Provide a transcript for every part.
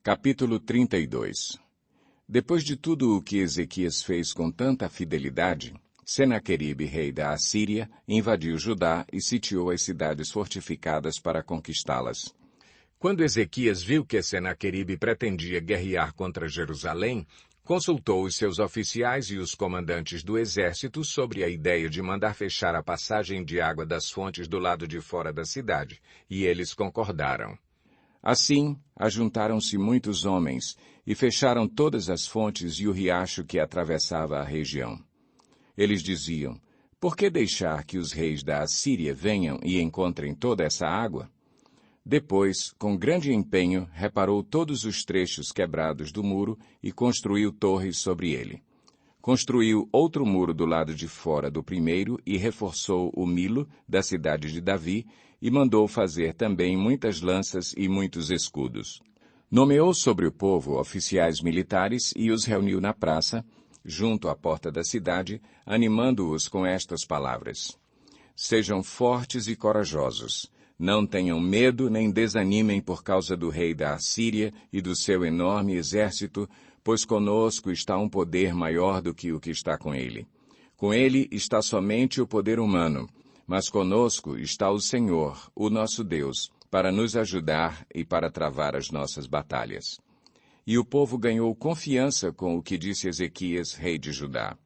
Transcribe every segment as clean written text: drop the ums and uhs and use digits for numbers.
Capítulo 32. Depois de tudo o que Ezequias fez com tanta fidelidade, Senaqueribe, rei da Assíria, invadiu Judá e sitiou as cidades fortificadas para conquistá-las. Quando Ezequias viu que Senaqueribe pretendia guerrear contra Jerusalém, consultou os seus oficiais e os comandantes do exército sobre a ideia de mandar fechar a passagem de água das fontes do lado de fora da cidade, e eles concordaram. Assim, ajuntaram-se muitos homens e fecharam todas as fontes e o riacho que atravessava a região. Eles diziam, por que deixar que os reis da Assíria venham e encontrem toda essa água? Depois, com grande empenho, reparou todos os trechos quebrados do muro e construiu torres sobre ele. Construiu outro muro do lado de fora do primeiro e reforçou o Milo, da cidade de Davi, e mandou fazer também muitas lanças e muitos escudos. Nomeou sobre o povo oficiais militares e os reuniu na praça, junto à porta da cidade, animando-os com estas palavras. Sejam fortes e corajosos. Não tenham medo nem desanimem por causa do rei da Assíria e do seu enorme exército, pois conosco está um poder maior do que o que está com ele. Com ele está somente o poder humano, mas conosco está o Senhor, o nosso Deus, para nos ajudar e para travar as nossas batalhas. E o povo ganhou confiança com o que disse Ezequias, rei de Judá.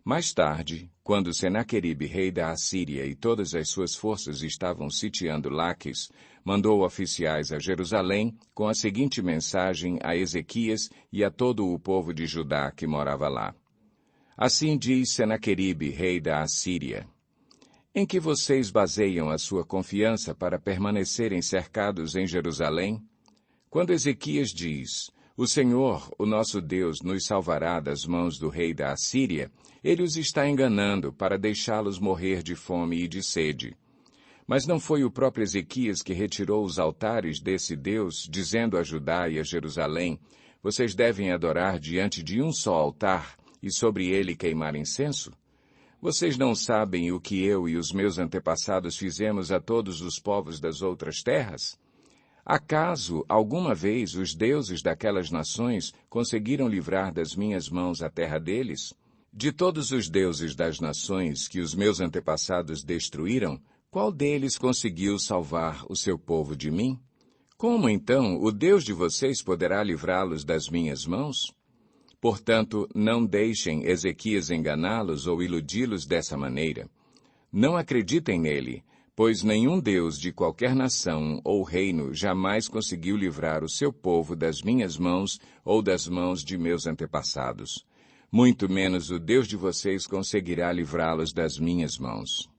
Mais tarde, quando Senaqueribe, rei da Assíria, e todas as suas forças estavam sitiando Laques, mandou oficiais a Jerusalém com a seguinte mensagem a Ezequias e a todo o povo de Judá que morava lá. Assim diz Senaqueribe, rei da Assíria: em que vocês baseiam a sua confiança para permanecerem cercados em Jerusalém? Quando Ezequias diz, o Senhor, o nosso Deus, nos salvará das mãos do rei da Assíria, ele os está enganando para deixá-los morrer de fome e de sede. Mas não foi o próprio Ezequias que retirou os altares desse Deus, dizendo a Judá e a Jerusalém, vocês devem adorar diante de um só altar e sobre ele queimar incenso? Vocês não sabem o que eu e os meus antepassados fizemos a todos os povos das outras terras? Acaso, alguma vez, os deuses daquelas nações conseguiram livrar das minhas mãos a terra deles? De todos os deuses das nações que os meus antepassados destruíram, qual deles conseguiu salvar o seu povo de mim? Como, então, o Deus de vocês poderá livrá-los das minhas mãos? Portanto, não deixem Ezequias enganá-los ou iludi-los dessa maneira. Não acreditem nele, pois nenhum Deus de qualquer nação ou reino jamais conseguiu livrar o seu povo das minhas mãos ou das mãos de meus antepassados. Muito menos o Deus de vocês conseguirá livrá-los das minhas mãos.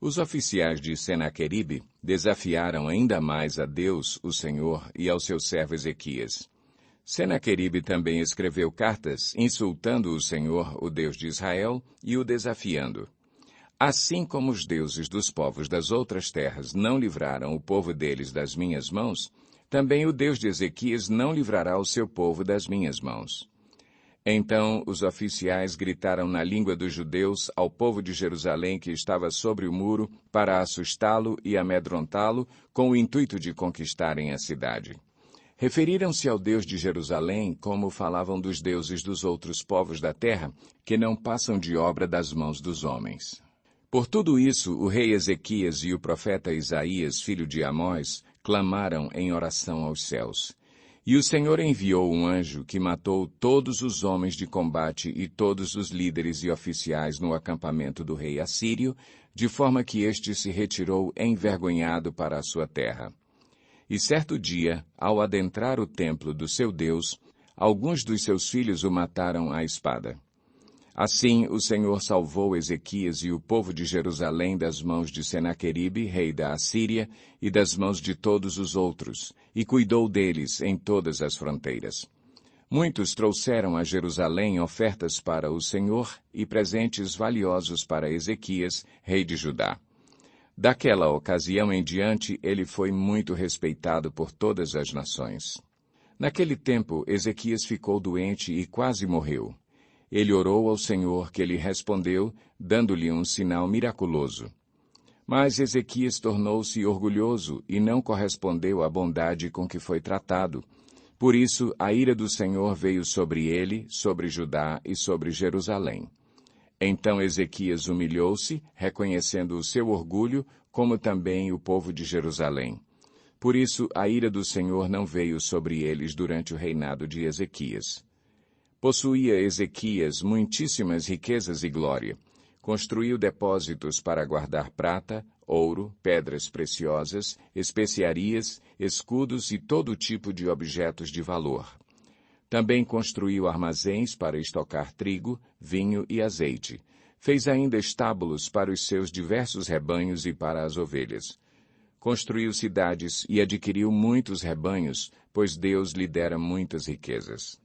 Os oficiais de Senaqueribe desafiaram ainda mais a Deus, o Senhor, e ao seu servo Ezequias. Senaqueribe também escreveu cartas insultando o Senhor, o Deus de Israel, e o desafiando. Assim como os deuses dos povos das outras terras não livraram o povo deles das minhas mãos, também o Deus de Ezequias não livrará o seu povo das minhas mãos. Então os oficiais gritaram na língua dos judeus ao povo de Jerusalém que estava sobre o muro para assustá-lo e amedrontá-lo com o intuito de conquistarem a cidade. Referiram-se ao Deus de Jerusalém como falavam dos deuses dos outros povos da terra, que não passam de obra das mãos dos homens. Por tudo isso, o rei Ezequias e o profeta Isaías, filho de Amós, clamaram em oração aos céus. E o Senhor enviou um anjo que matou todos os homens de combate e todos os líderes e oficiais no acampamento do rei assírio, de forma que este se retirou envergonhado para a sua terra. E certo dia, ao adentrar o templo do seu Deus, alguns dos seus filhos o mataram à espada. Assim, o Senhor salvou Ezequias e o povo de Jerusalém das mãos de Senaqueribe, rei da Assíria, e das mãos de todos os outros, e cuidou deles em todas as fronteiras. Muitos trouxeram a Jerusalém ofertas para o Senhor e presentes valiosos para Ezequias, rei de Judá. Daquela ocasião em diante, ele foi muito respeitado por todas as nações. Naquele tempo, Ezequias ficou doente e quase morreu. Ele orou ao Senhor, que lhe respondeu, dando-lhe um sinal miraculoso. Mas Ezequias tornou-se orgulhoso e não correspondeu à bondade com que foi tratado, Por isso, a ira do Senhor veio sobre ele, sobre Judá e sobre Jerusalém. Então Ezequias humilhou-se, reconhecendo o seu orgulho, como também o povo de Jerusalém. Por isso, a ira do Senhor não veio sobre eles durante o reinado de Ezequias. Possuía Ezequias muitíssimas riquezas e glória. Construiu depósitos para guardar prata, ouro, pedras preciosas, especiarias, escudos e todo tipo de objetos de valor. Também construiu armazéns para estocar trigo, vinho e azeite. Fez ainda estábulos para os seus diversos rebanhos e para as ovelhas. Construiu cidades e adquiriu muitos rebanhos, pois Deus lhe dera muitas riquezas.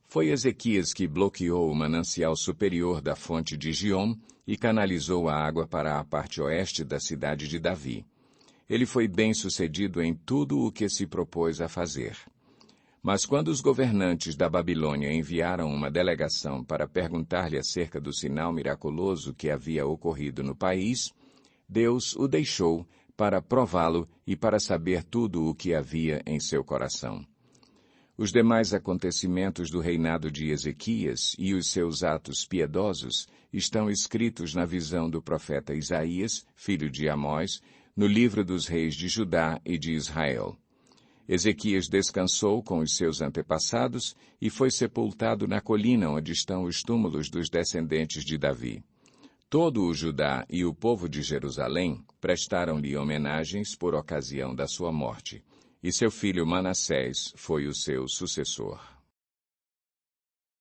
Foi Ezequias que bloqueou o manancial superior da fonte de Giom e canalizou a água para a parte oeste da cidade de Davi. Ele foi bem-sucedido em tudo o que se propôs a fazer. Mas quando os governantes da Babilônia enviaram uma delegação para perguntar-lhe acerca do sinal miraculoso que havia ocorrido no país, Deus o deixou para prová-lo e para saber tudo o que havia em seu coração. Os demais acontecimentos do reinado de Ezequias e os seus atos piedosos estão escritos na visão do profeta Isaías, filho de Amós, no livro dos reis de Judá e de Israel. Ezequias descansou com os seus antepassados e foi sepultado na colina onde estão os túmulos dos descendentes de Davi. Todo o Judá e o povo de Jerusalém prestaram-lhe homenagens por ocasião da sua morte, e seu filho Manassés foi o seu sucessor.